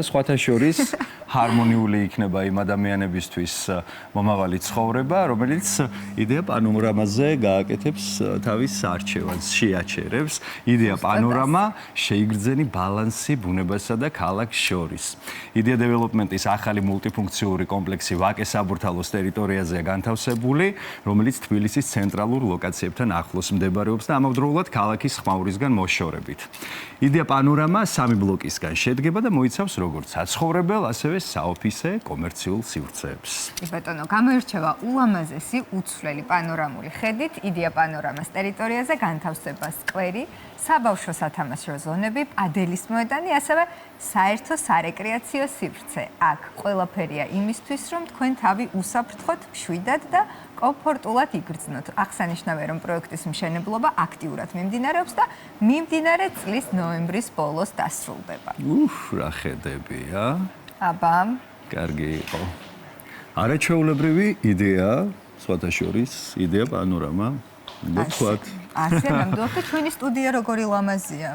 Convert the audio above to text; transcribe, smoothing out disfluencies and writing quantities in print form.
სხვათა შორის ჰარმონიული იქნება იმ ადამიანებისთვის მომავალი ცხოვრება, რომელიც იდეა პანორამაზე გააკეთებს თავის არჩევანს, შეაჩერებს. იდეა პანორამა შეიგრძენი ბალანსი ბუნებასა და ქალაქს შორის. იდეა დეველოპმენტის ახალი მულტიფუნქციური კომპლექსი ვაკეს საბურთალოს ტერიტორიაზეა განთავსებული, რომელიც თბილისის ცენტრალურ ლოკაციებთან ახლოს მდებარეობს და ამავდროულად ქალაქის ხმაურისგან მოშორებით. იდეა პანორამა 3 ბლოკისგან შედგება და მოიცავს როგორც საცხოვრებელ, ასევე საოფისე კომერციულ სივრცეებს. ბატონო, გამოირჩევა ულამაზესი უცვლელი პანორამული ხედით, იდეა პანორამას ტერიტორიაზე განთავსება სკვერი, საბავშვო სათამაშო ზონები, პადელის მოედანი, ასევე საერთო სარეკრეაციო სივრცე. აქ ყველაფერია იმისთვის, რომ თქვენ თავი უსაფრთხოდ, მშვიდად და კომფორტულად იგრძნოთ. აღსანიშნავია, რომ პროექტის მშენებლობა აქტიურად მიმდინარეობს და მიმდინარე წლის ნოემბრის ბოლოს დასრულდება. რა ხედებია? აბა, კარგი იყო. არაჩვეულებრივი იდეა, სხვათა შორის, იდეა პანორამა. ასე ნამდვილად და ჩვენი სტუდია როგორი ლამაზია.